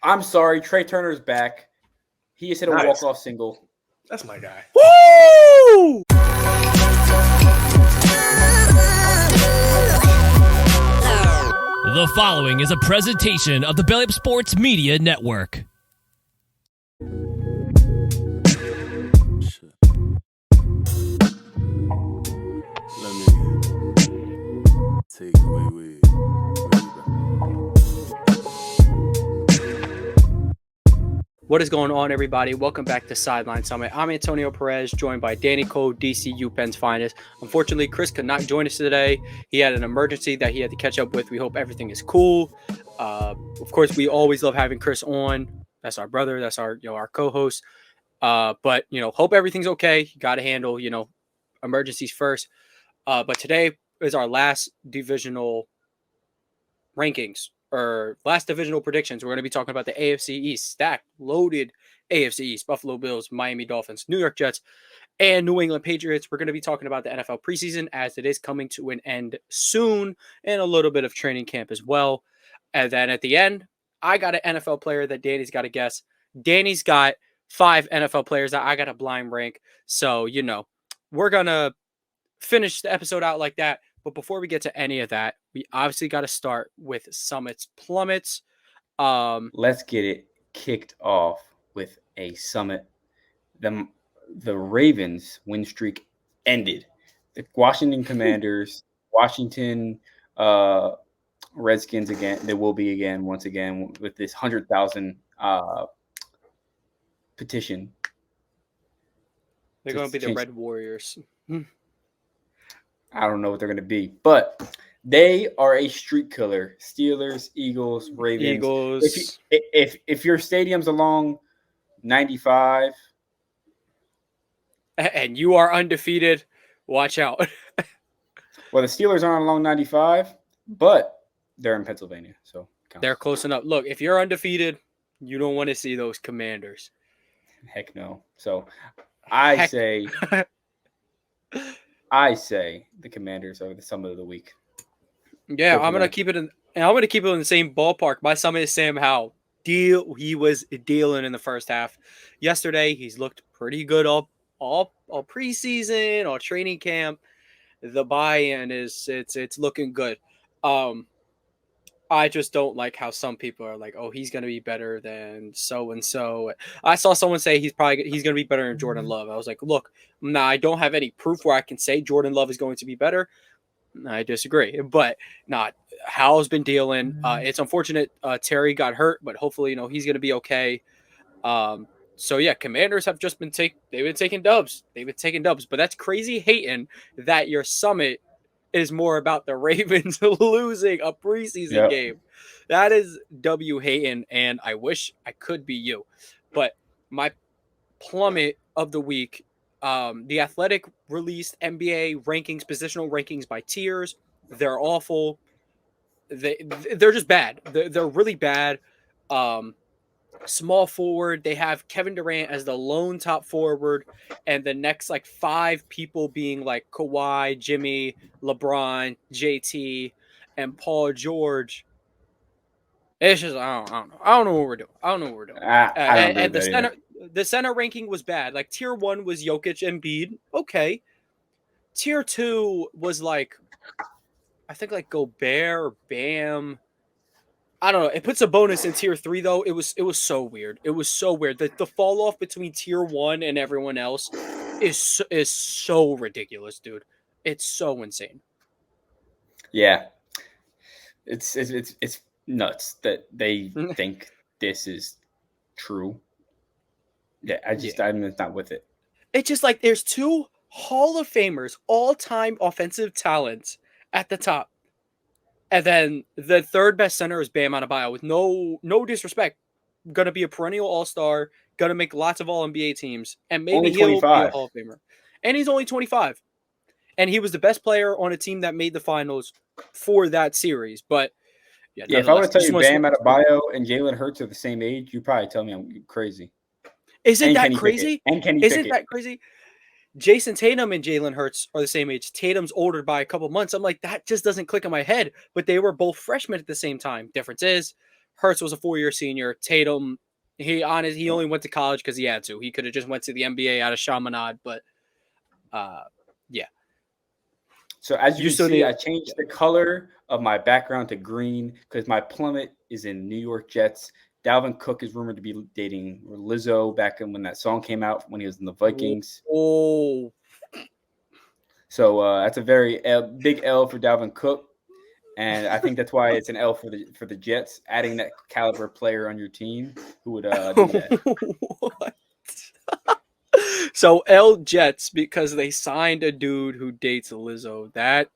I'm sorry, Trey Turner's back. He just hit a walk-off single. That's my guy. Woo! The following is a presentation of the Belly Up Sports Media Network. Let me take away with. What is going on, everybody? Welcome back to Sideline Summit. I'm Antonio Perez, joined by Danny Cole, DCU Penn's finest. Unfortunately, Chris could not join us today. He had an emergency that he had to catch up with. We hope everything is cool. Of course, we always love having Chris on. That's our brother. That's our co-host. But hope everything's okay. You got to handle emergencies first. But today is our last divisional rankings. Or last divisional predictions. We're going to be talking about the AFC East, stacked, loaded AFC East, Buffalo Bills, Miami Dolphins, New York Jets, and New England Patriots. We're going to be talking about the NFL preseason as it is coming to an end soon, and a little bit of training camp as well. And then at the end, I got an NFL player that Danny's got to guess. Danny's got 5 NFL players that I got a blind rank. So, we're going to finish the episode out like that. But before we get to any of that, we obviously got to start with Summit's Plummets. Let's get it kicked off with a Summit. The Ravens win streak ended. The Washington Commanders, Washington Redskins again. There will be once again with this 100,000 petition. They're going to be the Red Warriors. I don't know what they're going to be, but they are a streak killer. Steelers, Eagles, Ravens. If your stadium's along 95 and you are undefeated, watch out. Well, the Steelers aren't along 95, but they're in Pennsylvania, so they're close enough. Look, if you're undefeated, you don't want to see those Commanders. Heck no. So I say the Commanders are the Summit of the week. Yeah, I'm gonna keep it in. And I'm gonna keep it in the same ballpark. My Summit is Sam Howell. He was dealing in the first half. Yesterday, he's looked pretty good all preseason, all training camp. The buy-in it's looking good. I just don't like how some people are like, oh, he's gonna be better than so and so. I saw someone say he's gonna be better than Jordan Love. I was like, look, I don't have any proof where I can say Jordan Love is going to be better. I disagree, but not. Howell's been dealing. It's unfortunate Terry got hurt, but hopefully he's gonna be okay. So yeah, Commanders have just been taking dubs. They've been taking dubs, but that's crazy hating that your Summit is more about the Ravens losing a preseason game. That is W hating, and I wish I could be you. But my plummet of the week, the Athletic released NBA rankings, positional rankings by tiers. They're awful. They're just bad. They're really bad. Small forward, they have Kevin Durant as the lone top forward, and the next 5 people being Kawhi, Jimmy, LeBron, JT, and Paul George. It's just I don't know what we're doing. And the center ranking was bad. Tier 1 was Jokic and Embiid. Okay. Tier 2 was I think Gobert or Bam. I don't know. It puts a bonus in tier 3 though. It was so weird. It was so weird. The fall off between tier 1 and everyone else is so ridiculous, dude. It's so insane. Yeah, it's nuts that they think this is true. Yeah, I'm not with it. It's just there's 2 Hall of Famers, all-time offensive talents at the top. And then the third best center is Bam Adebayo, with no disrespect. Going to be a perennial all-star, going to make lots of all-NBA teams, and maybe he'll be a Hall of Famer. And he's only 25. And he was the best player on a team that made the finals for that series. But yeah, if I were to tell you Bam Adebayo and Jalen Hurts are the same age, you'd probably tell me I'm crazy. Isn't that crazy? Isn't that crazy? Jason Tatum and Jalen Hurts are the same age. Tatum's older by a couple months. I'm like, that just doesn't click in my head. But they were both freshmen at the same time. Difference is, Hurts was a 4-year senior. Tatum, he only went to college because he had to. He could have just went to the NBA out of Chaminade, but yeah. So as you can see, I changed the color of my background to green because my plummet is in New York Jets. Dalvin Cook is rumored to be dating Lizzo back when that song came out when he was in the Vikings. Oh. So that's a very big L for Dalvin Cook. And I think that's why it's an L for the Jets, adding that caliber player on your team who would do that. What? So L Jets because they signed a dude who dates Lizzo. That,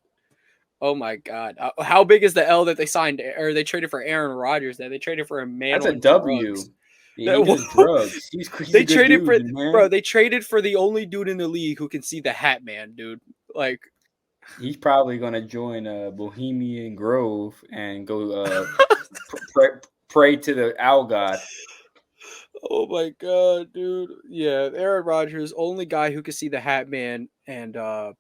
oh my God. How big is the L that they signed? Or they traded for Aaron Rodgers? That they traded for a man That's on a W. drugs. Yeah, he does drugs. He's they traded dude, for man. Bro. They traded for the only dude in the league who can see the Hat Man, dude. Like, he's probably gonna join Bohemian Grove and go pray to the owl god. Oh my God, dude. Yeah, Aaron Rodgers, only guy who can see the Hat Man, and I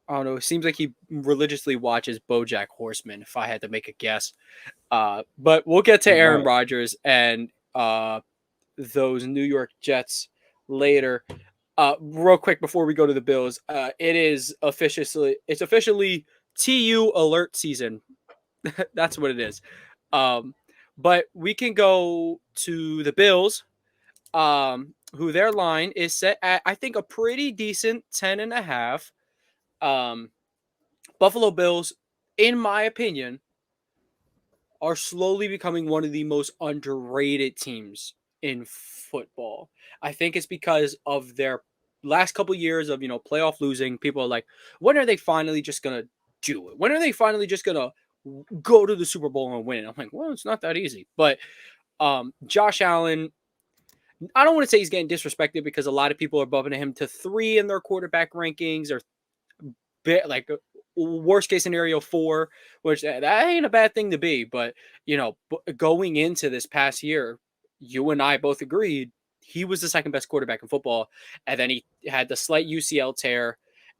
don't know. It seems like he religiously watches BoJack Horseman. If I had to make a guess, but we'll get to Aaron Rodgers and those New York Jets later. Real quick before we go to the Bills, it's officially TU alert season. That's what it is. But we can go to the Bills, who their line is set at, I think, a pretty decent 10.5. Buffalo Bills, in my opinion, are slowly becoming one of the most underrated teams in football. I think it's because of their last couple years of, playoff losing. People are like, when are they finally just going to do it? When are they finally just going to go to the Super Bowl and win? I'm like, well, it's not that easy. But Josh Allen, I don't want to say he's getting disrespected because a lot of people are bumping him to 3 in their quarterback rankings, or like worst case scenario 4, which that ain't a bad thing to be. But, going into this past year, you and I both agreed he was the second best quarterback in football. And then he had the slight UCL tear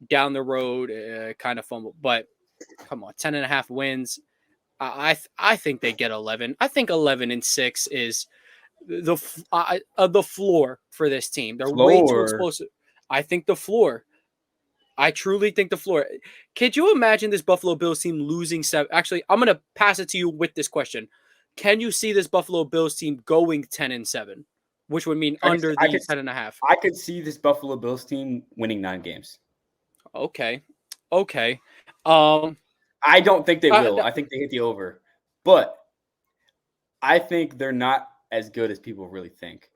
down the road, kind of fumble. But come on, 10.5 wins. I think they get 11. I think 11-6 is the floor for this team. They're way too explosive. I think the floor. I truly think the floor. Could you imagine this Buffalo Bills team losing 7? Actually, I'm going to pass it to you with this question. Can you see this Buffalo Bills team going 10-7, which would mean under the 10.5? I could see this Buffalo Bills team winning 9 games. Okay. I don't think they will. I think they hit the over. But I think they're not as good as people really think.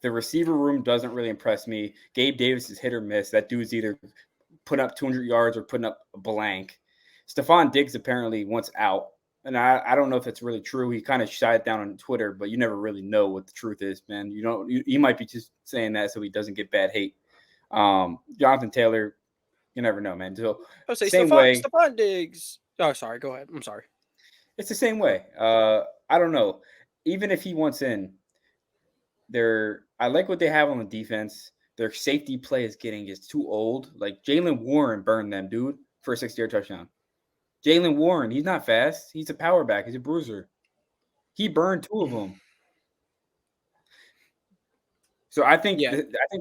The receiver room doesn't really impress me. Gabe Davis is hit or miss. That dude's either putting up 200 yards or putting up a blank. Stephon Diggs apparently wants out. And I don't know if that's really true. He kind of shied down on Twitter, but you never really know what the truth is, man. He might be just saying that so he doesn't get bad hate. Jonathan Taylor, you never know, man. So I'll say Stephon Diggs. Oh, sorry. Go ahead. I'm sorry. It's the same way. I don't know. Even if he wants in, I like what they have on the defense. Their safety play is too old. Like Jaylen Warren burned them, dude, for a 60-yard touchdown. Jaylen Warren, he's not fast. He's a power back. He's a bruiser. He burned 2 of them. So I think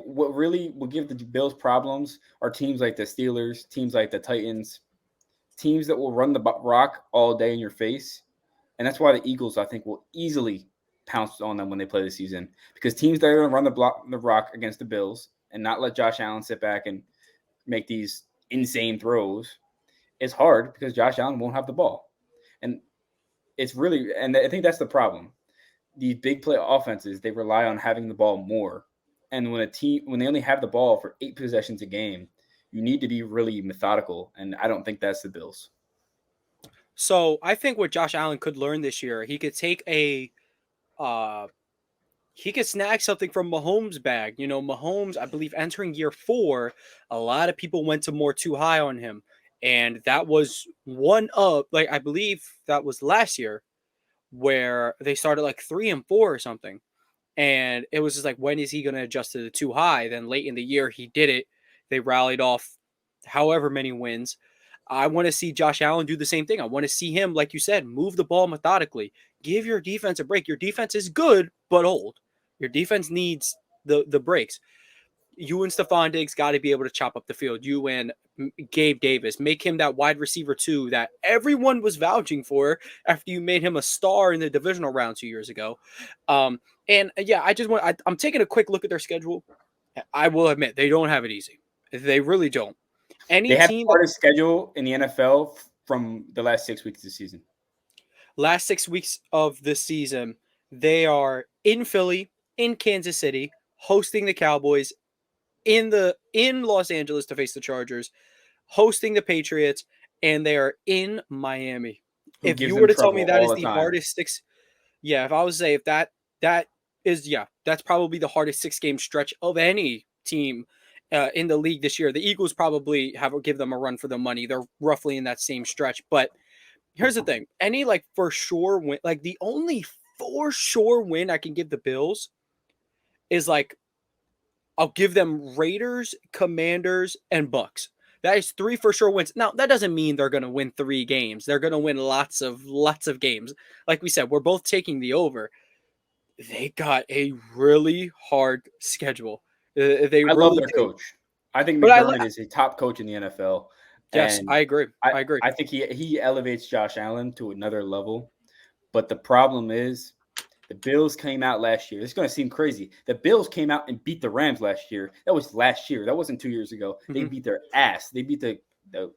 what really will give the Bills problems are teams like the Steelers, teams like the Titans, teams that will run the rock all day in your face. And that's why the Eagles, I think, will easily pounce on them when they play this season, because teams that are going to run the rock against the Bills and not let Josh Allen sit back and make these insane throws, it's hard because Josh Allen won't have the ball. And I think that's the problem. These big play offenses, they rely on having the ball more. And when they only have the ball for 8 possessions a game, you need to be really methodical. And I don't think that's the Bills. So I think what Josh Allen could learn this year, he could take he could snag something from Mahomes' bag. Mahomes, I believe, entering year 4, a lot of people went to more too high on him. And that was I believe that was last year where they started like 3-4 or something. And it was just like, when is he going to adjust to the too high? Then late in the year, he did it. They rallied off however many wins. I want to see Josh Allen do the same thing. I want to see him, like you said, move the ball methodically, give your defense a break. Your defense is good, but old. Your defense needs the breaks. You and Stephon Diggs got to be able to chop up the field. You and Gabe Davis, make him that wide receiver 2 that everyone was vouching for after you made him a star in the divisional round 2 years ago. I'm taking a quick look at their schedule. I will admit they don't have it easy. They really don't. They have the hardest schedule in the NFL from the last 6 weeks of the season. Last 6 weeks of the season, they are in Philly, in Kansas City, hosting the Cowboys, in Los Angeles to face the Chargers, hosting the Patriots, and they are in Miami. If you were to tell me that is the hardest 6, if I was to say if that is that's probably the hardest 6-game stretch of any team in the league this year. The Eagles probably give them a run for the money. They're roughly in that same stretch, but here's the thing: any for sure win, the only for sure win I can give the Bills is I'll give them Raiders, Commanders, and Bucks. That is 3 for sure wins. Now, that doesn't mean they're going to win 3 games. They're going to win lots of games. Like we said, we're both taking the over. They got a really hard schedule. I love their coach. I think McDermott is a top coach in the NFL. Yes, I agree. I agree. I think he elevates Josh Allen to another level. But the problem is, the Bills came out last year. It's going to seem crazy. The Bills came out and beat the Rams last year. That was last year. That wasn't 2 years ago. They beat their ass. They beat the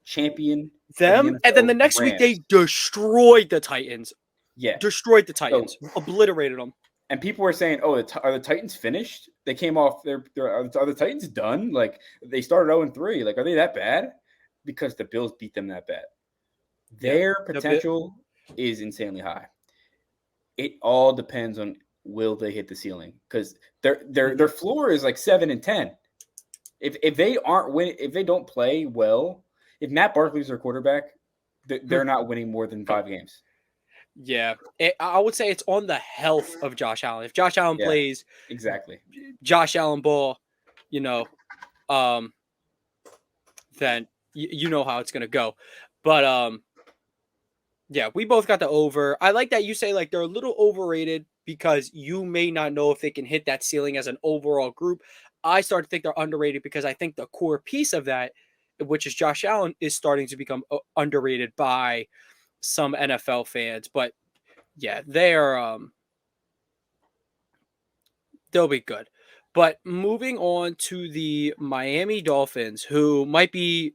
champion. And then the next week they destroyed the Titans. Yeah. Destroyed the Titans. Obliterated them. And people were saying, "Oh, are the Titans finished? They came off. Are the Titans done? They started 0-3. Are they that bad?" Because the Bills beat them that bad. Their potential is insanely high. It all depends on will they hit the ceiling, because their floor is 7-10. If they aren't winning, if they don't play well, if Matt Barkley's their quarterback, they're not winning more than 5 games. Yeah, I would say it's on the health of Josh Allen. If Josh Allen plays exactly Josh Allen ball, then you know how it's gonna go. But we both got the over. I like that you say they're a little overrated because you may not know if they can hit that ceiling as an overall group. I start to think they're underrated because I think the core piece of that, which is Josh Allen, is starting to become underrated by some NFL fans. But they'll be good. But moving on to the Miami Dolphins, who might be,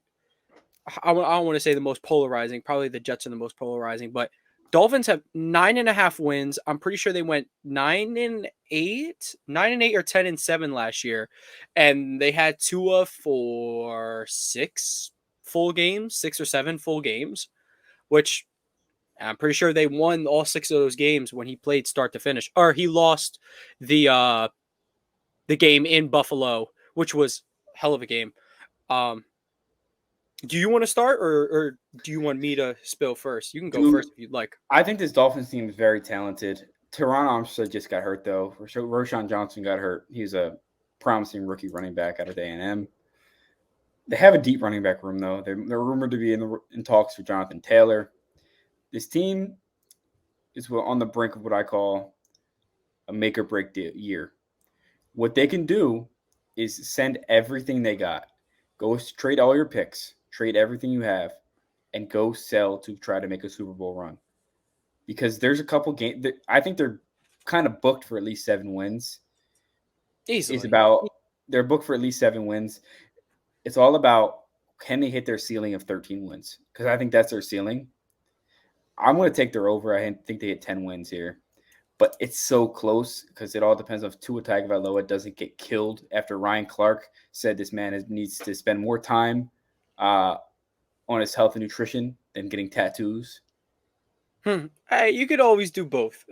I don't want to say the most polarizing. Probably the Jets are the most polarizing, but Dolphins have 9.5 wins. I'm pretty sure they went 9-8 or 10-7 last year, and they had Tua for 6 or 7 full games, which I'm pretty sure they won all 6 of those games when he played start to finish. Or he lost the game in Buffalo, which was a hell of a game. Do you want to start, or do you want me to spill first? You can go first if you'd like. I think this Dolphins team is very talented. Teron Armstead just got hurt, though. Roshan Johnson got hurt. He's a promising rookie running back out of A&M. They have a deep running back room, though. They're rumored to be in talks for Jonathan Taylor. This team is on the brink of what I call a make-or-break year. What they can do is send everything they got. Go trade all your picks. Trade everything you have, and go sell to try to make a Super Bowl run. Because there's a couple games – I think they're kind of booked for at least 7 wins. Easily. They're booked for at least 7 wins. It's all about, can they hit their ceiling of 13 wins? Because I think that's their ceiling. I'm going to take their over. I think they hit 10 wins here. But it's so close because it all depends on if Tua Tagovailoa doesn't get killed after Ryan Clark said this man needs to spend more time on his health and nutrition than getting tattoos. Hey, you could always do both.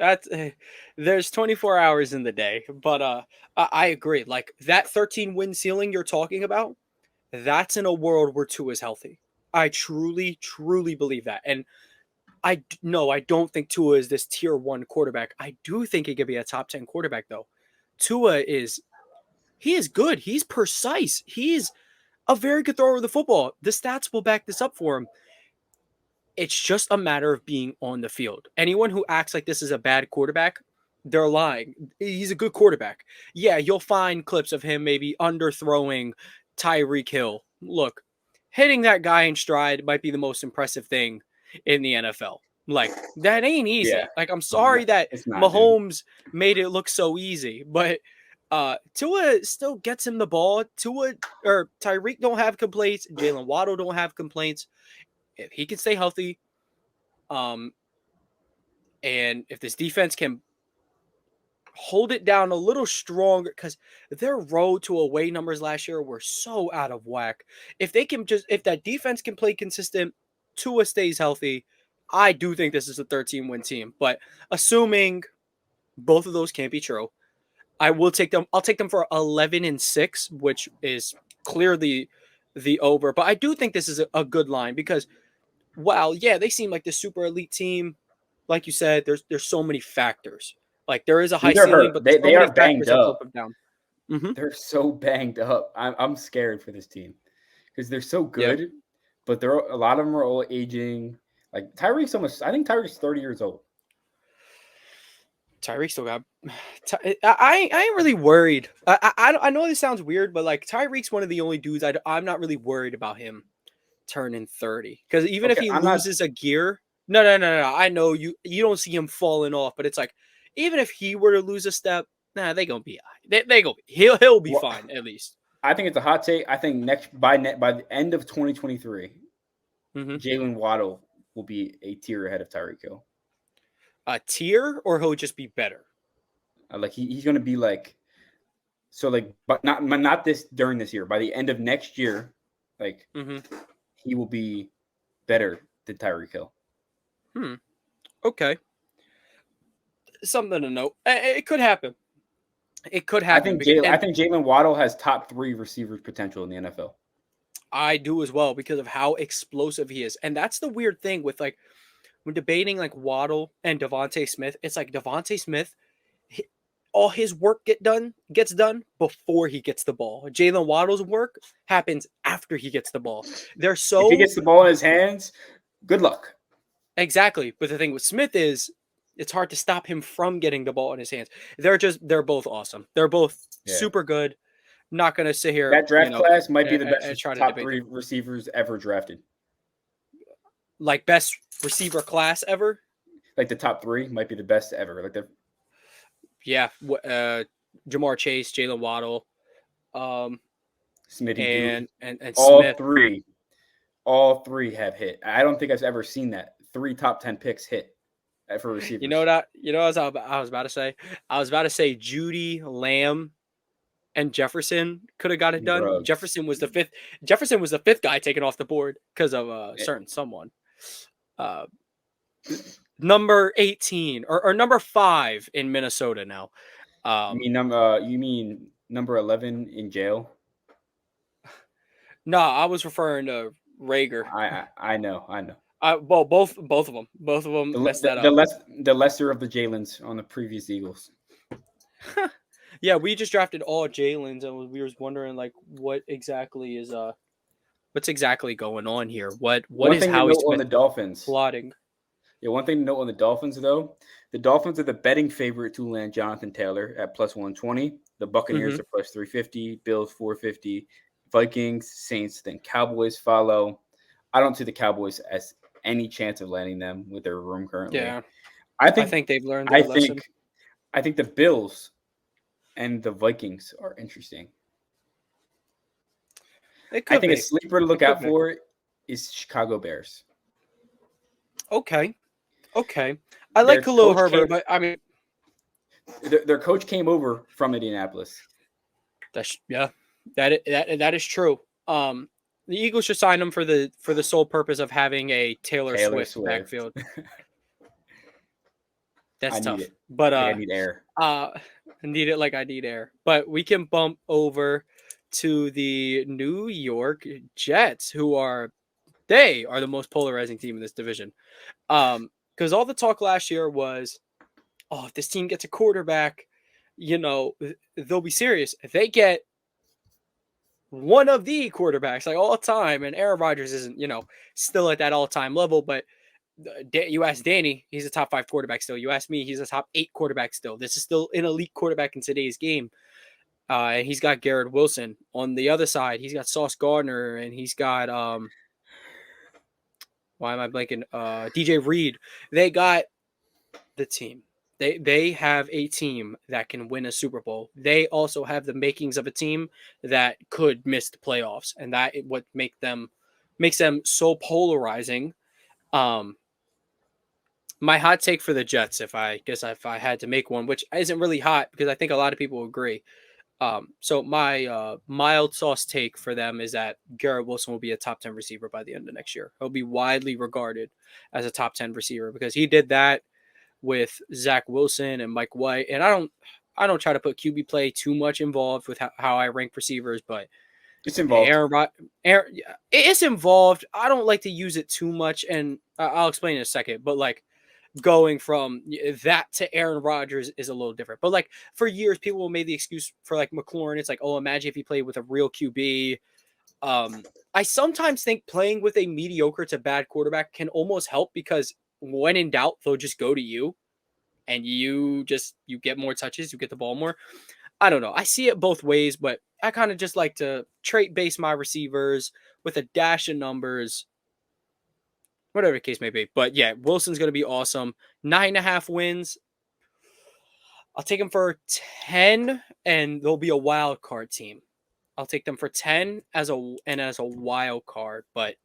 There's 24 hours in the day, but I agree. That 13 win ceiling you're talking about, that's in a world where Tua is healthy. I truly, truly believe that. And I don't think Tua is this tier 1 quarterback. I do think he could be a top 10 quarterback, though. Tua is good. He's precise. He's a very good thrower of the football. The stats will back this up for him. It's just a matter of being on the field. Anyone who acts like this is a bad quarterback, they're lying. He's a good quarterback. Yeah, you'll find clips of him maybe underthrowing Tyreek Hill. Look, hitting that guy in stride might be the most impressive thing in the NFL. Like, that ain't easy. Yeah. Like, I'm sorry that It's not, Mahomes made it look so easy, but Tua still gets him the ball. Tyreek don't have complaints. Jalen Waddle don't have complaints. If he can stay healthy, and if this defense can hold it down a little stronger, because their road to away numbers last year were so out of whack. If that defense can play consistent, Tua stays healthy, I do think this is a 13-win team. But assuming both of those can't be true, I'll take them for 11-6, which is clearly the over. But I do think this is a good line because, wow, yeah, they seem like the super elite team. Like you said, there's so many factors. Like, there is a high ceiling, but they are banged up. Down. They're so banged up. I'm scared for this team because they're so good, but a lot of them are all aging. Like Tyreek's almost. I think Tyreek's 30 years old. Tyreek still got. I ain't really worried. I know this sounds weird, but like Tyreek's one of the only dudes I'm not really worried about him turning 30, because even if he loses a gear, no. I know you don't see him falling off, but it's like even if he were to lose a step, they gonna be he'll be fine at least. I think it's a hot take. I think by the end of 2023, Jalen Waddle will be a tier ahead of Tyreek Hill. A tier, or he'll just be better? Like he's going to be like, so like, but not during this year. By the end of next year, like he will be better than Tyreek Hill. Okay. Something to note. It could happen. It could happen. I think Jalen Waddle has top 3 receivers potential in the NFL. I do as well because of how explosive he is, and that's the weird thing with like. When debating like Waddle and Devontae Smith, it's like Devontae Smith, all his work gets done before he gets the ball. Jalen Waddle's work happens after he gets the ball. If he gets the ball in his hands, good luck. Exactly. But the thing with Smith is it's hard to stop him from getting the ball in his hands. They're both awesome. They're both super good. Not going to sit here. That draft class might be the best top 3 receivers ever drafted. Like best receiver class ever? Like the top 3 might be the best ever. Like Jamar Chase, Jalen Waddle, Smitty, and all Smith. All three have hit. I don't think I've ever seen that 3 top 10 picks hit for receivers. You know what I was about to say? I was about to say Judy, Lamb, and Jefferson could have got it done. Drugs. Jefferson was the fifth guy taken off the board because of certain someone. Number 18 or number 5 in Minnesota now. You mean number 11 in jail? No, I was referring to Rager. I know. Well, both of them messed that up. The lesser of the Jalens on the previous Eagles. Yeah, we just drafted all Jalens, and we were wondering like what's exactly going on here? What is Howie Smith on the Dolphins plotting? Yeah, one thing to note on the Dolphins though, the Dolphins are the betting favorite to land Jonathan Taylor at plus 120. The Buccaneers are plus 350, Bills 450, Vikings, Saints, then Cowboys follow. I don't see the Cowboys as any chance of landing them with their room currently. Yeah, I think they've learned their lesson. I think the Bills and the Vikings are interesting. I think a sleeper to look out for is Chicago Bears. Okay. I like Khalil Herbert, but I mean, their coach came over from Indianapolis. That is true. The Eagles should sign him for the sole purpose of having a Taylor Swift backfield. That's tough. But I need air. Need it like I need air. But we can bump over to the New York Jets, who are the most polarizing team in this division. Because all the talk last year was, if this team gets a quarterback, they'll be serious. If they get one of the quarterbacks like all time, and Aaron Rodgers isn't, still at that all-time level, but You ask Danny, he's a top 5 quarterback still. You ask me, he's a top 8 quarterback still. This is still an elite quarterback in today's game. And he's got Garrett Wilson. On the other side, he's got Sauce Gardner, and he's got why am I blanking? DJ Reed. They got the team. They have a team that can win a Super Bowl. They also have the makings of a team that could miss the playoffs, and that what makes them so polarizing. My hot take for the Jets, if I had to make one, which isn't really hot because I think a lot of people agree. So my mild sauce take for them is that Garrett Wilson will be a top 10 receiver by the end of next year. He'll be widely regarded as a top 10 receiver because he did that with Zach Wilson and Mike White. And I don't try to put QB play too much involved with how I rank receivers, but it's involved. It's involved. I don't like to use it too much, and I'll explain in a second. But like, going from that to Aaron Rodgers is a little different. But like for years, people made the excuse for like McLaurin. It's like, oh, imagine if he played with a real QB. I sometimes think playing with a mediocre to bad quarterback can almost help because when in doubt, they'll just go to you and you get more touches, you get the ball more. I don't know. I see it both ways, but I kind of just like to trait base my receivers with a dash of numbers, whatever the case may be. But yeah, Wilson's going to be awesome. 9.5 wins. I'll take him for 10, and there'll be a wild card team. I'll take them for 10 as a wild card. But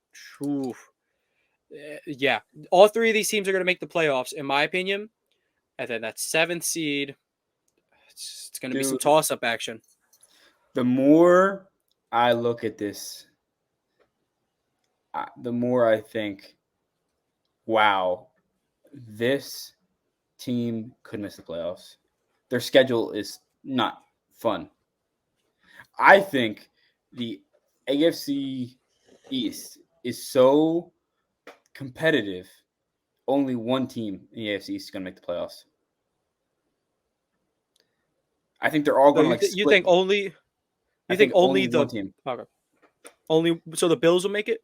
yeah, all 3 of these teams are going to make the playoffs, in my opinion. And then that 7th seed, it's going to be some toss-up action. The more I look at this, the more I think, wow, this team could miss the playoffs. Their schedule is not fun. I think the AFC East is so competitive, only one team in the AFC East is going to make the playoffs. I think they're all going to split. You think only the one team. Okay. Only so the Bills will make it?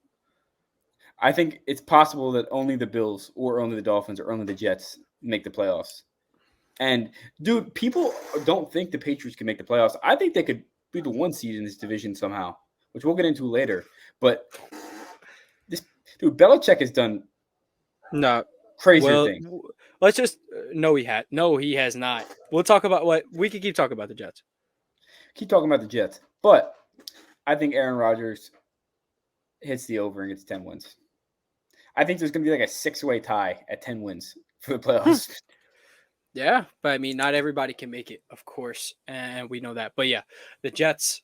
I think it's possible that only the Bills or only the Dolphins or only the Jets make the playoffs. And dude, people don't think the Patriots can make the playoffs. I think they could be the 1 seed in this division somehow, which we'll get into later. But this dude, Belichick has done crazier things. Let's just no, he has not. We'll talk about what we can keep talking about the Jets. Keep talking about the Jets, but I think Aaron Rodgers hits the over and gets 10 wins. I think there's going to be like a 6-way tie at 10 wins for the playoffs. Yeah, but I mean, not everybody can make it, of course, and we know that. But yeah, the Jets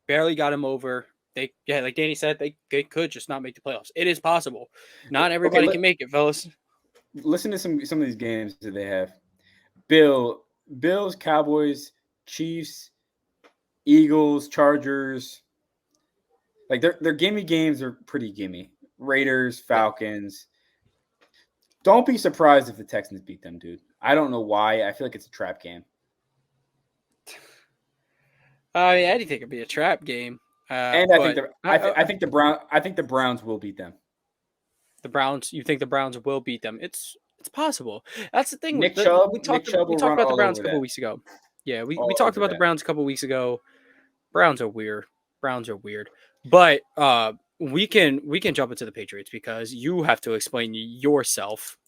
barely got him over. Like Danny said, they could just not make the playoffs. It is possible. Not everybody can make it, fellas. Listen to some of these games that they have. Bills, Cowboys, Chiefs, Eagles, Chargers. Like their gimme games are pretty gimme. Raiders, Falcons. Don't be surprised if the Texans beat them, dude. I don't know why. I feel like it's a trap game. I think it could be a trap game. And I think the Browns will beat them. The Browns. You think the Browns will beat them? It's possible. That's the thing. We talked about the Browns a couple weeks ago. Yeah, we talked about the Browns a couple weeks ago. Browns are weird. But we can jump into the Patriots because you have to explain yourself.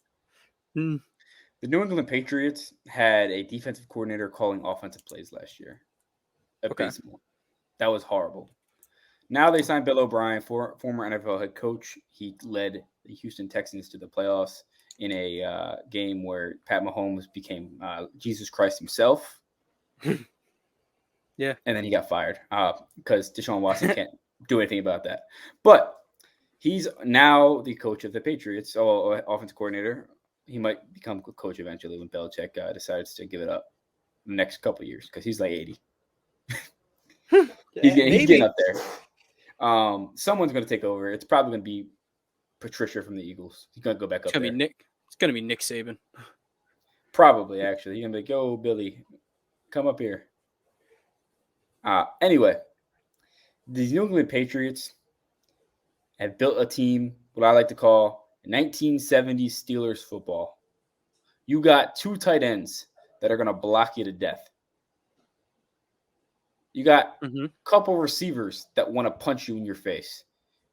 The New England Patriots had a defensive coordinator calling offensive plays last year. Abysmal. That was horrible. Now they signed Bill O'Brien, former NFL head coach. He led the Houston Texans to the playoffs in a game where Pat Mahomes became Jesus Christ himself. Yeah. And then he got fired because Deshaun Watson can't do anything about that. But he's now the coach of the Patriots, offensive coordinator. He might become coach eventually when Belichick decides to give it up in the next couple of years because he's like 80. He's getting up there. Someone's going to take over. It's probably going to be Patricia from the Eagles. He's going to go back up there. It's going to be Nick Saban. Probably, actually. He's going to be like, yo, Billy, come up here. Anyway, the New England Patriots have built a team, what I like to call 1970s Steelers football. You got 2 tight ends that are going to block you to death. You got a couple receivers that want to punch you in your face.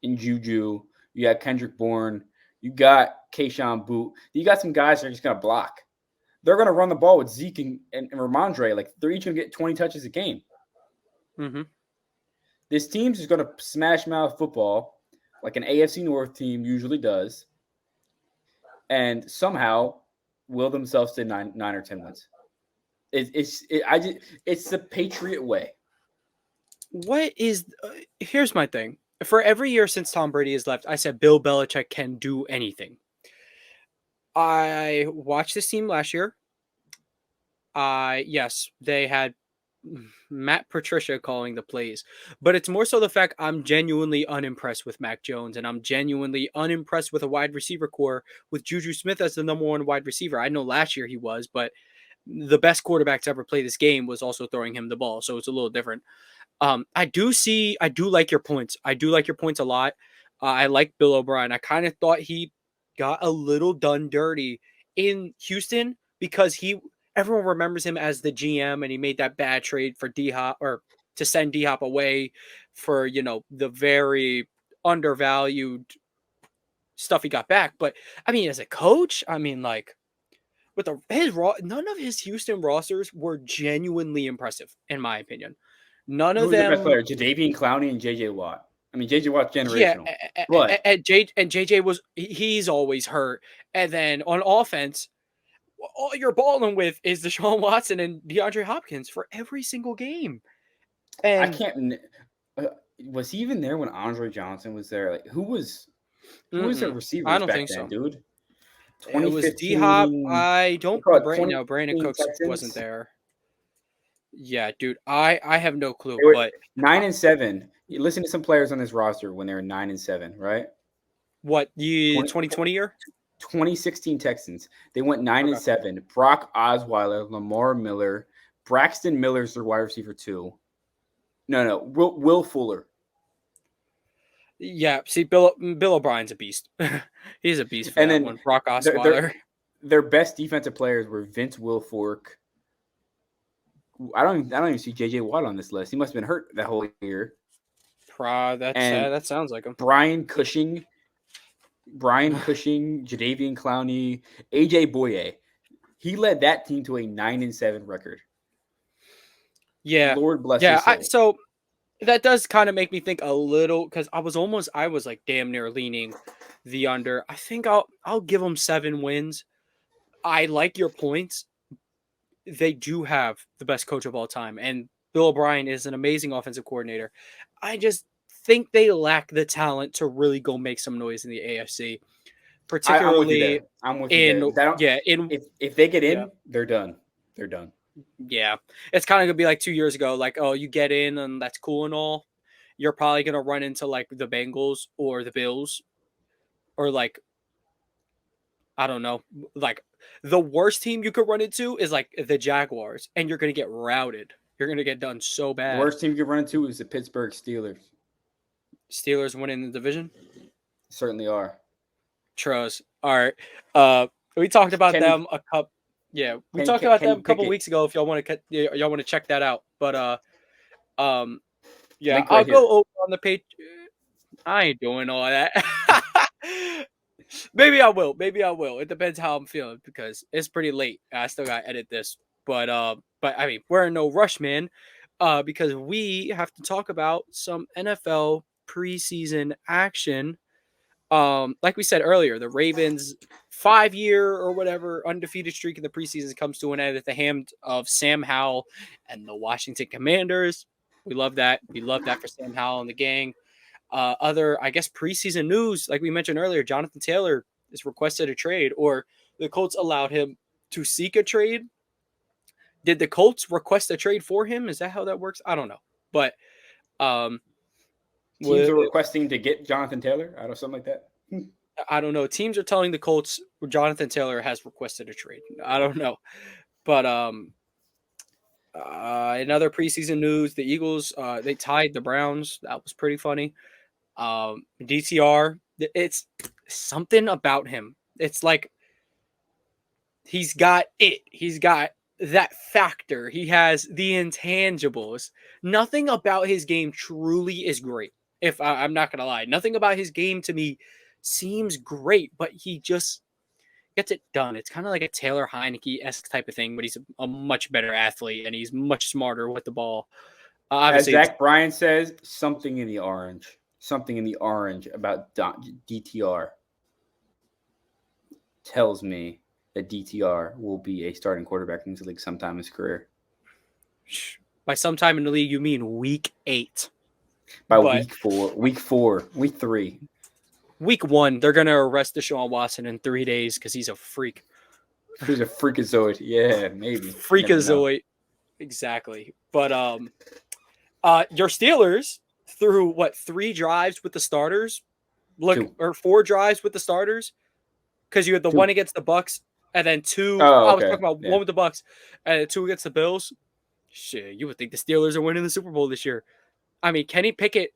In Juju, you got Kendrick Bourne, you got Keyshawn Boot. You got some guys that are just going to block. They're going to run the ball with Zeke and Ramondre. Like, they're each going to get 20 touches a game. Mm-hmm. This team's just going to smash mouth football like an AFC North team usually does, and somehow will themselves to 9 or 10 wins. It's the Patriot way. Here's my thing. For every year since Tom Brady has left, I said Bill Belichick can do anything. I watched this team last year. Yes, they had Matt Patricia calling the plays, but it's more so the fact I'm genuinely unimpressed with Mac Jones, and I'm genuinely unimpressed with a wide receiver core with Juju Smith as the number 1 wide receiver. I know last year he was, but the best quarterback to ever play this game was also throwing him the ball, so it's a little different. I do like your points. I do like your points a lot. I like Bill O'Brien. I kind of thought he got a little done dirty in Houston because everyone remembers him as the GM, and he made that bad trade for D-Hop, or to send D-Hop away for, the very undervalued stuff he got back. But I mean, as a coach, I mean, like, with none of his Houston rosters were genuinely impressive, in my opinion. None of them. Who's the best player? Jadeveon Clowney and JJ Watt. I mean, JJ Watt's generational. Yeah, and JJ he's always hurt. And then on offense, all you're balling with is Deshaun Watson and DeAndre Hopkins for every single game. And I can't. Was he even there when Andre Johnson was there? Like, who was the receiver back then, so. Dude? It was D-Hop. I don't. Brandon Cooks wasn't there. Yeah, dude. I have no clue. But 9-7. You listen to some players on this roster when they were 9-7, right? What, the 2020 year? 2016 Texans. They went 9-7. Brock Osweiler, Lamar Miller, Braxton Miller's their wide receiver 2. No. Will Fuller. Yeah, see, Bill O'Brien's a beast. He's a beast for and that one. Brock Osweiler. Their best defensive players were Vince Wilfork. I don't even see JJ Watt on this list. He must have been hurt that whole year. That sounds like him. Brian Cushing, Jadeveon Clowney, AJ Boye. He led that team to a 9-7 record. Yeah, Lord bless his soul. So that does kind of make me think a little, because I was like damn near leaning the under. I think I'll give them 7 wins. I like your points. They do have the best coach of all time, and Bill O'Brien is an amazing offensive coordinator. I just think they lack the talent to really go make some noise in the AFC. Particularly, I'm with you there. If they get in, they're done. They're done. Yeah, it's kind of gonna be like 2 years ago. Like, oh, you get in and that's cool and all. You're probably gonna run into like the Bengals or the Bills, or like, I don't know, like the worst team you could run into is like the Jaguars, and you're gonna get routed. You're gonna get done so bad. The worst team you could run into is the Pittsburgh Steelers. Steelers winning the division? Certainly are. Trust. All right. We talked about them a couple. Yeah, we talked about them a couple weeks ago. If y'all want to check that out, but yeah, I'll go over on the page. I ain't doing all that. Maybe I will. It depends how I'm feeling because it's pretty late. I still got to edit this, but I mean, we're in no rush, man, because we have to talk about some NFL preseason action. Like we said earlier, the Ravens 5-year or whatever undefeated streak in the preseason comes to an end at the hand of Sam Howell and the Washington Commanders. We love that. We love that for Sam Howell and the gang. Other, I guess, preseason news, like we mentioned earlier, Jonathan Taylor has requested a trade, or the Colts allowed him to seek a trade. Did the Colts request a trade for him? Is that how that works? I don't know. But teams are requesting to get Jonathan Taylor out of something like that? I don't know. Teams are telling the Colts Jonathan Taylor has requested a trade. I don't know. But in other preseason news, the Eagles, they tied the Browns. That was pretty funny. DTR, something about him. It's like he's got it. He's got that factor. He has the intangibles. Nothing about his game truly is great. If I'm not going to lie, nothing about his game to me seems great, but he just gets it done. It's kind of like a Taylor Heineke-esque type of thing, but he's a much better athlete and he's much smarter with the ball. As Zach Bryan says, something in the orange. Something in the orange about DTR tells me that DTR will be a starting quarterback in this league sometime in his career. By sometime in the league, you mean week 8. Week 4, week 3. Week 1, they're going to arrest Deshaun Watson in 3 days because he's a freak. He's a freakazoid. Yeah, maybe. Freakazoid. Exactly. But your Steelers threw, 3 drives with the starters? 4 drives with the starters? Because you had the 1 against the Bucks and then 2. I was talking about 1 with the Bucks and 2 against the Bills. Shit, you would think the Steelers are winning the Super Bowl this year. I mean, Kenny Pickett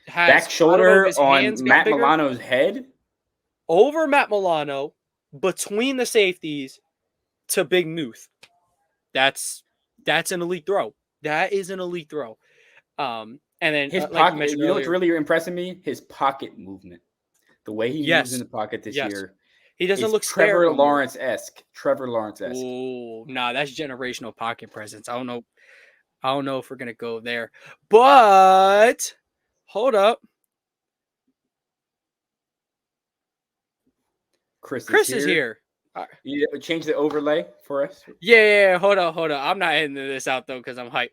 has back shoulder on Matt Milano's head. Over Matt Milano, between the safeties to Big Muth. That's an elite throw. That is an elite throw. And then his pocket. You know what's really impressing me? His pocket movement. The way he moves in the pocket this year. He doesn't look Trevor Lawrence-esque. Oh, nah, that's generational pocket presence. I don't know if we're gonna go there. But hold up. Chris is here. You change the overlay for us? Yeah. Hold on. I'm not editing this out though because I'm hyped.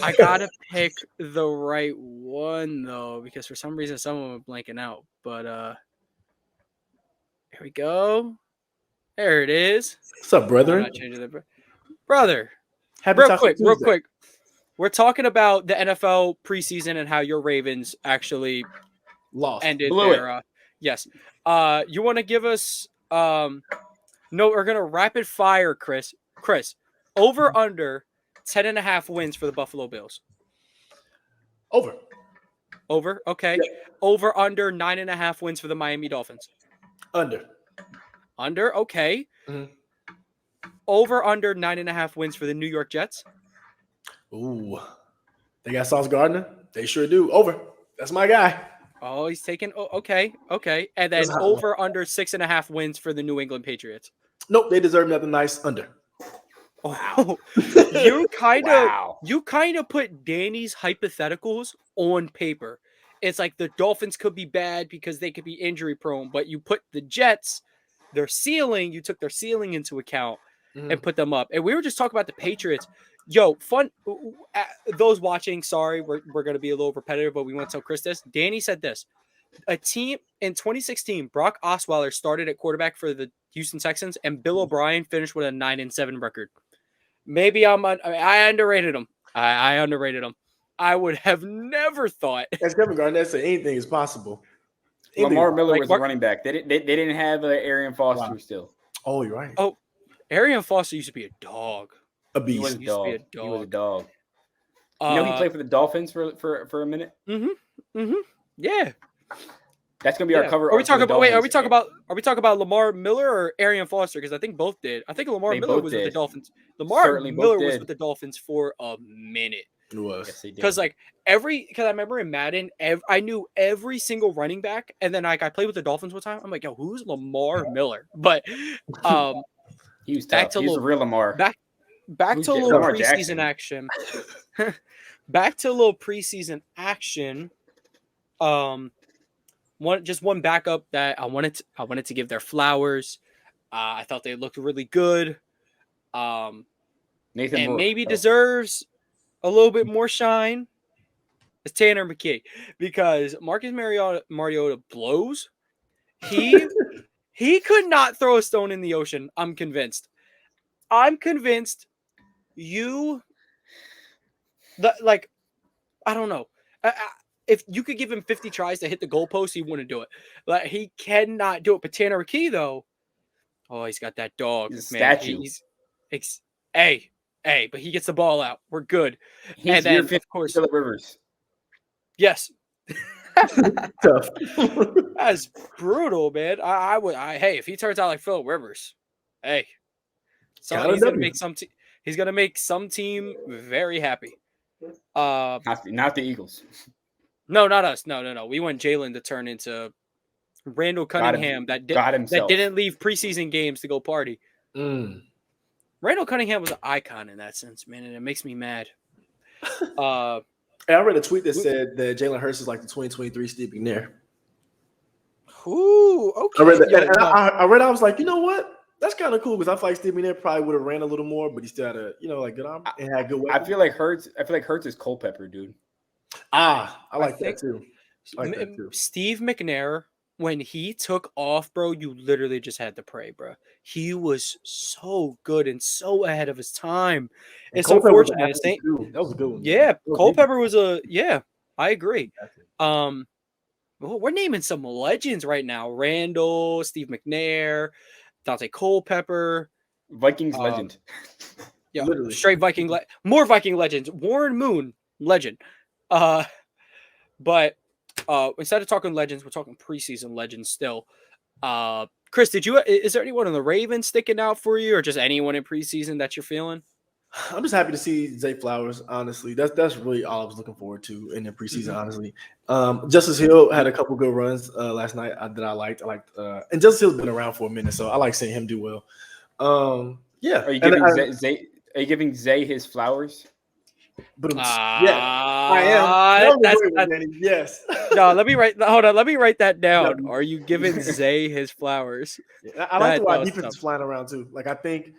I gotta pick the right one though because for some reason some of them are blanking out. But here we go. There it is. What's up, brethren? Brother. Real quick. We're talking about the NFL preseason and how your Ravens actually ended their yes. You want to give us no, we're gonna rapid fire, Chris. Over under 10.5 wins for the Buffalo Bills. Over, okay. Yeah. Over under 9.5 wins for the Miami Dolphins. Under, okay. Mm-hmm. Over under 9.5 wins for the New York Jets. Ooh. They got Sauce Gardner. They sure do. Over. That's my guy. Oh, he's taking okay. And then over under 6.5 wins for the New England Patriots. Nope, they deserve nothing nice. Under. Oh, you kind of put Danny's hypotheticals on paper. It's like the Dolphins could be bad because they could be injury prone, but you put the Jets, you took their ceiling into account and put them up. And we were just talking about the Patriots. Yo, fun. Those watching, sorry, we're going to be a little repetitive, but we want to tell Chris this. Danny said this. A team in 2016, Brock Osweiler started at quarterback for the Houston Texans, and Bill O'Brien finished with a 9-7 record. Maybe I underrated him. I underrated him. I would have never thought. As Kevin Garnett said, anything is possible. Lamar Miller was the running back. They didn't have Arian Foster still. Oh, you're right. Oh, Arian Foster used to be a dog. A beast. He was a dog. You know he played for the Dolphins for a minute. Yeah. That's gonna be our cover. Are we talking about Lamar Miller or Arian Foster? Because I think both did. I think Lamar Miller was with the Dolphins. Lamar Miller was with the Dolphins for a minute. It was. Yes, because I remember in Madden, I knew every single running back, and then I played with the Dolphins one time. I'm like, yo, who's Lamar Miller? But he was tough. He's a real Lamar. Back to a little preseason action. Back to a little preseason action. One backup that I wanted to give their flowers. I thought they looked really good. Nathan and maybe deserves a little bit more shine. It's Tanner McKee because Marcus Mariota blows. He could not throw a stone in the ocean. I'm convinced. I don't know. If you could give him 50 tries to hit the goalpost, he wouldn't do it. Like he cannot do it. But Tanner McKee, though, he's got that dog. He's a statue. But he gets the ball out. We're good. He's and then, of course, Rivers. Yes. Tough. That's brutal, man. Hey, if he turns out like Phillip Rivers, hey, he's gonna make some team very happy. Not the Eagles. No, not us. No. We want Jalen to turn into Randall Cunningham that didn't leave preseason games to go party. Randall Cunningham was an icon in that sense, man, and it makes me mad. I read a tweet that said that Jalen Hurts is like the 2023 Steve McNair. Ooh, okay. I read that. I was like, you know what? That's kind of cool because I feel like Steve McNair probably would have ran a little more, but he still had a, good arm and had good weapons. I feel like Hurts is Culpepper, dude. I like that too. Steve McNair, when he took off, bro, you literally just had to pray, bro. He was so good and so ahead of his time. It's unfortunate. That was a good one. Yeah, Culpepper was I agree. Well, we're naming some legends right now. Randall, Steve McNair, Dante Culpepper. Vikings legend. Yeah, literally. Straight Viking. More Viking legends. Warren Moon, legend. But instead of talking legends, we're talking preseason legends still. Chris, is there anyone in the Ravens sticking out for you, or just anyone in preseason that you're feeling? I'm just happy to see Zay Flowers. Honestly, that's really all I was looking forward to in the preseason. Honestly, Justice Hill had a couple good runs last night that I liked. And Justice Hill's been around for a minute, so I like seeing him do well. Yeah. Are you giving Zay his flowers? But I am. Yes. No, hold on. Let me write that down. Are you giving Zay his flowers? Yeah, I like the way our defense is flying around too. Like I think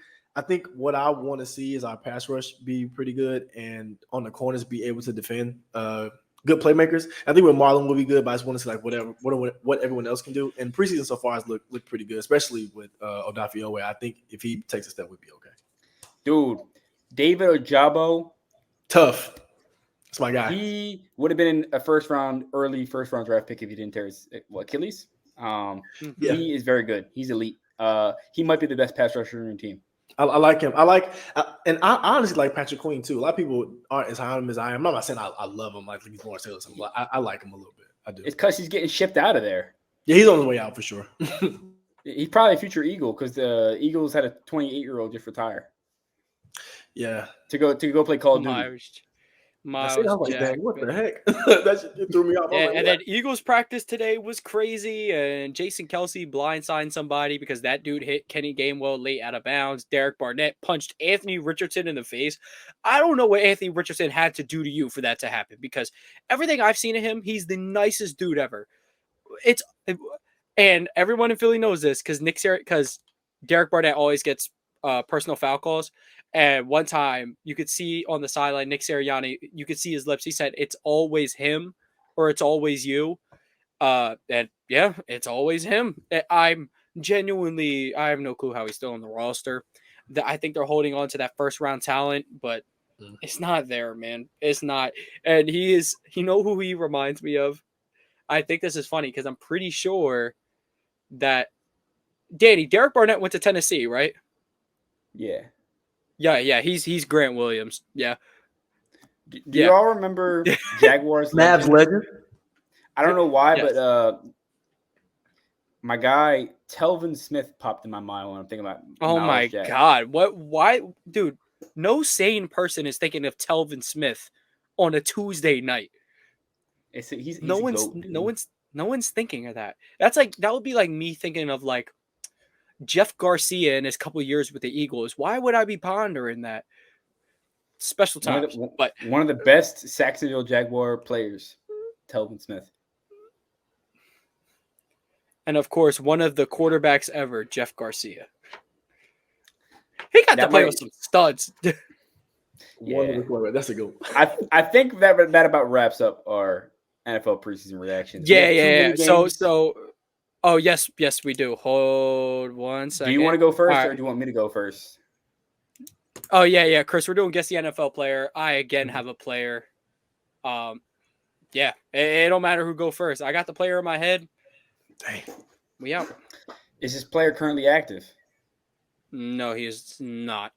what I want to see is our pass rush be pretty good, and on the corners be able to defend. Good playmakers. I think with Marlon will be good, but I just want to see like what everyone else can do. And preseason so far has looked pretty good, especially with Odafe Oweh. I think if he takes a step, we'd be okay. Dude, David Ojabo. Tough. That's my guy. He would have been a early first round draft pick if he didn't tear his Achilles. He is very good. He's elite. He might be the best pass rusher in the team. I like him. And I honestly like Patrick Queen too. A lot of people aren't as high on him as I am. I'm not saying I love him like he's Lawrence Taylor. I like him a little bit. I do. It's because he's getting shipped out of there. Yeah, he's on his way out for sure. He's probably a future Eagle because the Eagles had a 28-year-old just retire. Yeah, to go play Call of Duty. I was like, dang, what the heck? That shit threw me off. Yeah, and then Eagles practice today was crazy, and Jason Kelsey blindsided somebody because that dude hit Kenny Gainwell late out of bounds. Derek Barnett punched Anthony Richardson in the face. I don't know what Anthony Richardson had to do to you for that to happen, because everything I've seen of him, he's the nicest dude ever. And everyone in Philly knows this because Derek Barnett always gets personal foul calls. And one time you could see on the sideline, Nick Sirianni, you could see his lips. He said, "It's always him or it's always you." And yeah, it's always him. I have no clue how he's still on the roster. I think they're holding on to that first round talent, but it's not there, man. It's not. And you know who he reminds me of? I think this is funny because I'm pretty sure that Derek Barnett went to Tennessee, right? Yeah. Yeah, he's Grant Williams. Yeah. Do you all remember Jaguars Mavs legend? I don't know why, but my guy Telvin Smith popped in my mind when I'm thinking about. Oh my God! What? Why, dude? No sane person is thinking of Telvin Smith on a Tuesday night. No one's thinking of that. That would be like me thinking of like Jeff Garcia in his couple years with the Eagles. Why would I be pondering that? Special times. But one of the best Saxonville Jaguar players, Telvin Smith. And of course, one of the quarterbacks ever, Jeff Garcia. He got to play with some studs. Yeah. That's a good one. I think that about wraps up our NFL preseason reactions. Yeah. Oh, yes, we do. Hold one second. Do you want to go first, or do you want me to go first? Oh, yeah, Chris, we're doing Guess the NFL Player. I, again, have a player. Yeah, it don't matter who go first. I got the player in my head. Dang. We out. Is this player currently active? No, he is not.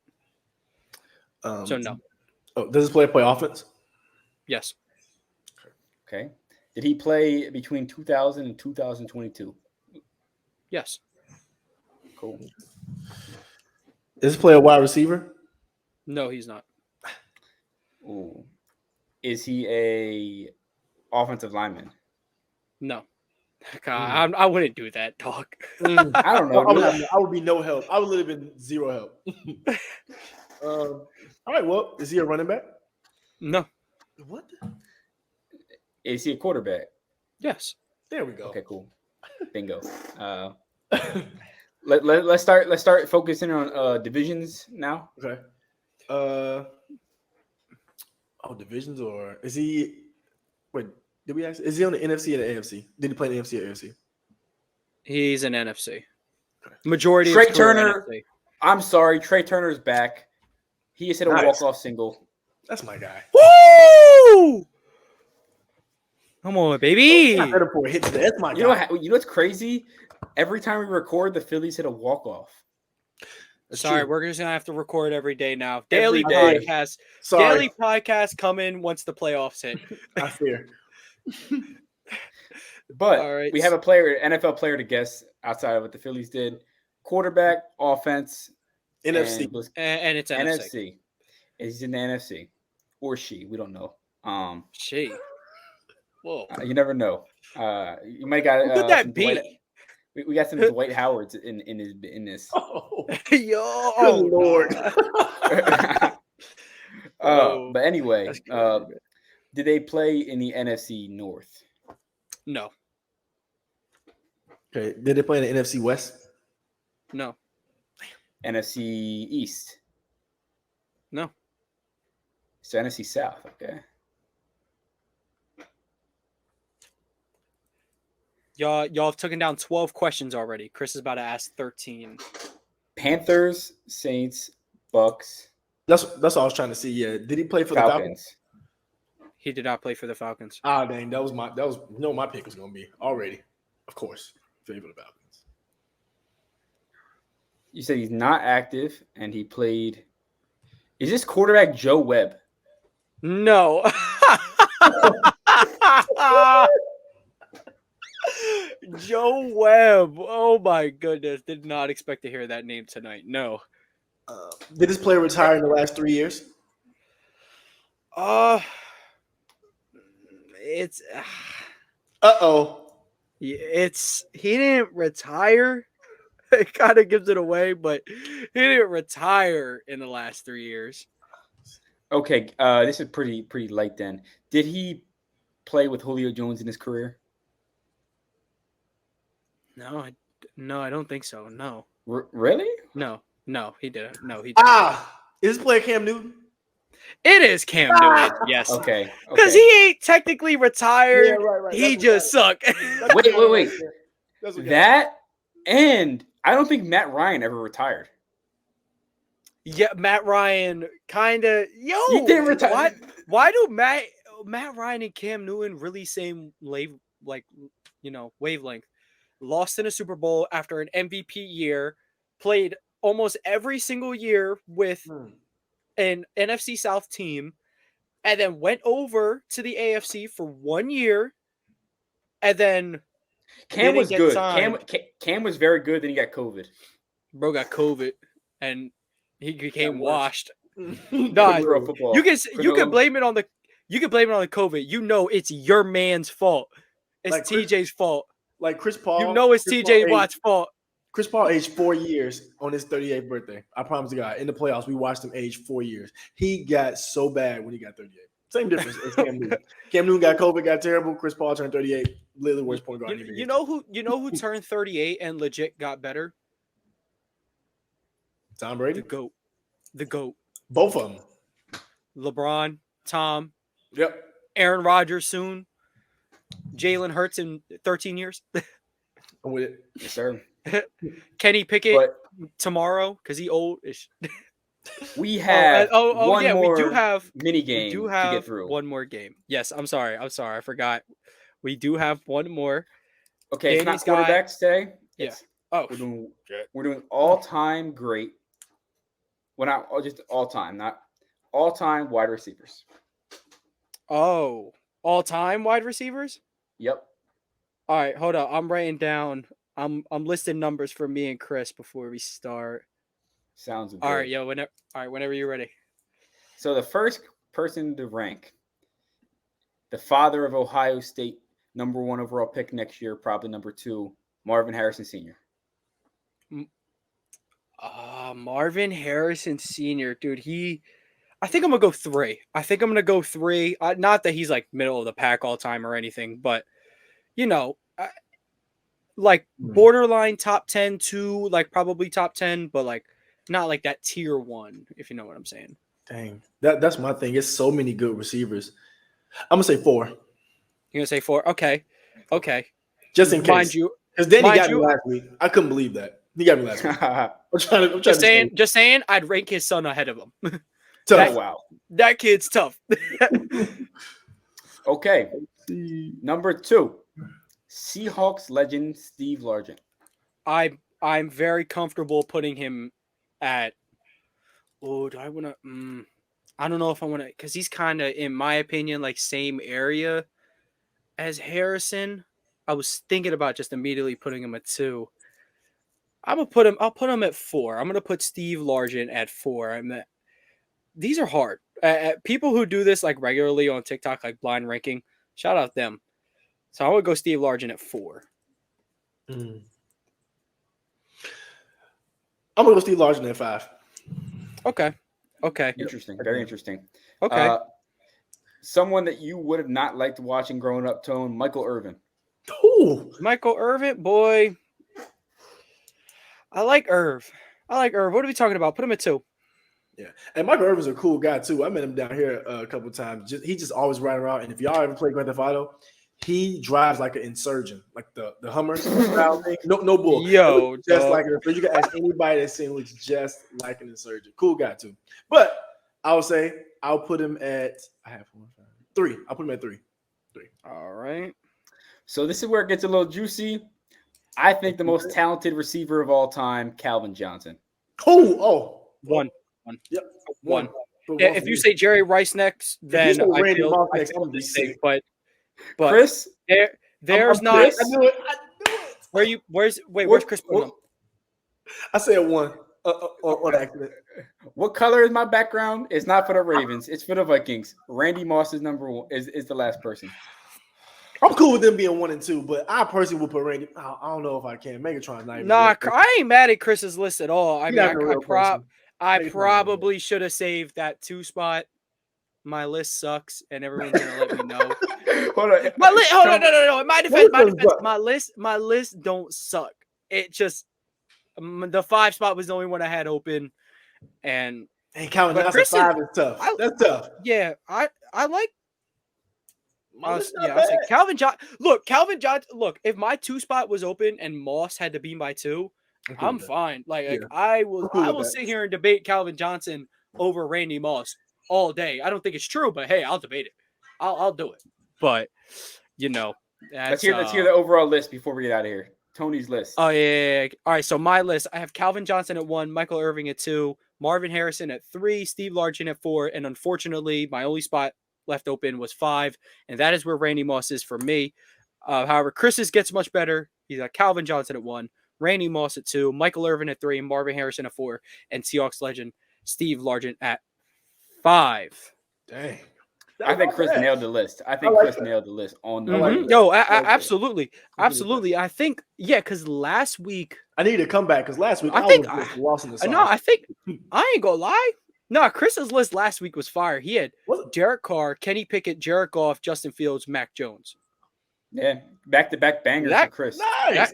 So, no. Oh, does this player play offense? Yes. Okay. Did he play between 2000 and 2022? Yes. Cool. Is this player a wide receiver? No, he's not. Ooh. Is he a offensive lineman? No. God, I wouldn't do that, dog. I don't know. I would be no help. I would literally been zero help. All right. Well, is he a running back? No. What? Is he a quarterback? Yes. There we go. Okay, cool. Bingo. Let's start focusing on divisions now. Okay. Divisions, or is he? Wait, did we actually? Is he on the NFC or the AFC? Did he play in the NFC or AFC? He's an NFC. Majority Trey of his career Turner. NFC. I'm sorry, Trey Turner's back. He just hit a walk-off single. That's my guy. Woo! Come on, baby. That's my guy. You know what's crazy? Every time we record, the Phillies hit a walk-off. Sorry, we're just gonna have to record every day now. Every Daily day. podcast. Sorry. Daily podcast coming once the playoffs hit. I fear. But All right. we have a player, NFL player to guess outside of what the Phillies did. Quarterback, offense, NFC. And it's NFC. NFC. He's in the NFC. Or she. We don't know. She. Whoa. You never know. You might got Who could that be? We got some Dwight Howards in this. Oh, Yo, good Lord. But anyway, did they play in the NFC North? No. Okay. Did they play in the NFC West? No. NFC East? No. So NFC South, okay. Y'all have taken down 12 questions already. Chris is about to ask 13. Panthers, Saints, Bucks. That's what I was trying to see. Yeah. Did he play for the Falcons? He did not play for the Falcons. Ah, dang. That was my pick was gonna be already. Of course. Play for the Falcons. You said he's not active and he played. Is this quarterback Joe Webb? No. Joe Webb. Oh my goodness. Did not expect to hear that name tonight. No. Did this player retire in the last 3 years? It's he didn't retire. It kind of gives it away, but he didn't retire in the last 3 years. Okay, this is pretty light then. Did he play with Julio Jones in his career? No, I don't think so. No. Really? No, he didn't. No, he didn't. Is this player Cam Newton? It is Cam Newton, yes. Okay. Because he ain't technically retired. Yeah, right. He just sucked. Wait. That and I don't think Matt Ryan ever retired. Yeah, Matt Ryan kind of. Yo, he didn't retire. Why do Matt Ryan and Cam Newton really same wavelength? Lost in a Super Bowl after an MVP year, played almost every single year with an NFC South team, and then went over to the AFC for 1 year, and then Cam was good. Cam was very good. Then he got COVID. Bro got COVID, and he became washed. Nah, you can blame it on the COVID. You know it's your man's fault. It's like TJ's fault. Like Chris Paul. You know it's TJ Watt's fault. Chris Paul aged 4 years on his 38th birthday. I promise you, God. In the playoffs, we watched him age 4 years. He got so bad when he got 38. Same difference as Cam Newton. Cam Newton got COVID, got terrible. Chris Paul turned 38. Literally worst point guard. You know who turned 38 and legit got better? Tom Brady. The GOAT. Both of them. LeBron, Tom. Yep. Aaron Rodgers soon. Jalen Hurts in 13 years. I'm with it. Yes, sir. Kenny Pickett tomorrow because he old. We have one more we do have mini game to get through. One more game. Yes, I'm sorry. I forgot. We do have one more. Okay, Danny's it's not quarterbacks today. Yeah. We're doing all-time great. Well, not just all-time, not all-time wide receivers. Oh, all-time wide receivers? Yep. All right, hold on. I'm writing down. I'm listing numbers for me and Chris before we start. Sounds good. All right, yo. Whenever you're ready. So the first person to rank, the father of Ohio State, number 1 overall pick next year, probably number 2, Marvin Harrison Sr. Marvin Harrison Sr. Dude, I think I'm gonna go 3. I think I'm gonna go 3. Not that he's like middle of the pack all time or anything, but like borderline top 10 to like probably top 10, but like not like that tier 1, if you know what I'm saying. Dang, that's my thing. It's so many good receivers. I'm gonna say 4. You're gonna say 4? Okay. Just in case, mind you, because Danny got me last week. I couldn't believe that he got me last week. I'm trying to just saying, I'd rank his son ahead of him. Wow, that kid's tough. Okay, number 2, Seahawks legend Steve Largent. I'm very comfortable putting him at. Oh, do I want to? I don't know if I want to, because he's kind of, in my opinion, like same area as Harrison. I was thinking about just immediately putting him at 2. I'll put him at 4. I'm gonna put Steve Largent at 4. These are hard. People who do this like regularly on TikTok, like blind ranking, shout out them. So I would go Steve Largent at 4. I'm gonna go Steve Largent at 5. Okay. Interesting. Very interesting. Okay. Someone that you would have not liked watching growing up, Tone, Michael Irvin. Ooh. Michael Irvin, boy. I like Irv. What are we talking about? Put him at 2. Yeah, and Michael Irvin's a cool guy too. I met him down here a couple of times. He just always riding around. And if y'all ever play Grand Theft Auto, he drives like an insurgent, like the Hummer style thing. No bull. Yo, just like it. You can ask anybody that's seen, looks just like an insurgent. Cool guy too. But I would say I'll put him at. I have 4, 5, 3. I'll put him at 3. All right. So this is where it gets a little juicy. I think the most talented receiver of all time, Calvin Johnson. Oh, 1. Yep, 1. If you say Jerry Rice next, then I feel safe. But Chris, there's not. I knew it. Where's Chris? I said 1 on accident. What color is my background? It's not for the Ravens. It's for the Vikings. Randy Moss is number 1. Is the last person. I'm cool with them being 1 and 2, but I personally would put Randy. I don't know if I can. Megatron's not even. Nah, I ain't mad at Chris's list at all. I mean, I probably should have saved that 2 spot. My list sucks, and everyone's gonna let me know. Hold on. No. In my defense, my list don't suck. It just the 5 spot was the only one I had open, and Calvin Johnson 5 is tough. That's tough. Yeah, I like. I say Calvin Johnson. Look, if my 2 spot was open and Moss had to be my 2, I'm fine. Like I will sit here and debate Calvin Johnson over Randy Moss all day. I don't think it's true, but hey, I'll debate it. I'll do it. But let's hear the overall list before we get out of here. Tony's list. Oh yeah. All right. So my list: I have Calvin Johnson at 1, Michael Irvin at 2, Marvin Harrison at 3, Steve Largent at 4, and unfortunately, my only spot left open was 5, and that is where Randy Moss is for me. However, Chris's gets much better. He's got Calvin Johnson at 1, Randy Moss at 2, Michael Irvin at 3, Marvin Harrison at 4, and Seahawks legend Steve Largent at 5. Dang. I think Chris nailed the list. Chris nailed the list on the list. No, absolutely. I think, because last week I needed to come back because last week I think was lost in the sauce. No, I think I ain't gonna lie. No, Chris's list last week was fire. He had Derek Carr, Kenny Pickett, Jared Goff, Justin Fields, Mac Jones. Yeah, back-to-back bangers for Chris. Nice.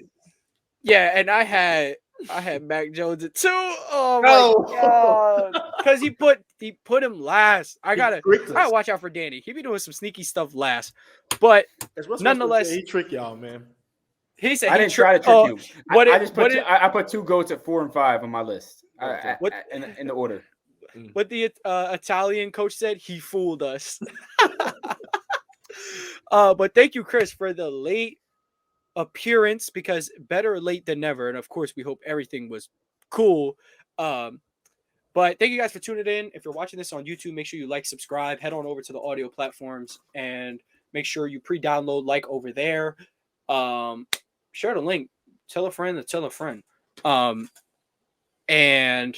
Yeah, and I had Mac Jones at 2. Oh my god! Because he put him last. I gotta watch out for Danny. He be doing some sneaky stuff last, but nonetheless, he tricked y'all, man. He said I didn't try to trick you. I put 2 goats at 4 and 5 on my list. In the order. What the Italian coach said, he fooled us. But thank you, Chris, for the late appearance, because better late than never. And of course, we hope everything was cool. But thank you guys for tuning in. If you're watching this on YouTube, make sure you like, subscribe, head on over to the audio platforms, and Make sure you pre-download, like over there. Share the link. Tell a friend to tell a friend. And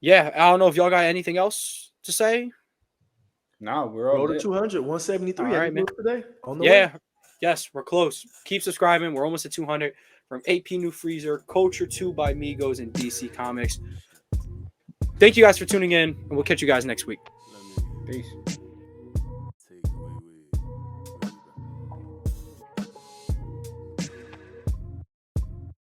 yeah, I don't know if y'all got anything else to say. No, we're all to 200, 173. All right, man. Today on the way. Yes, we're close. Keep subscribing. We're almost at 200 from AP New Freezer, Culture 2 by Migos and DC Comics. Thank you guys for tuning in, and we'll catch you guys next week. Peace.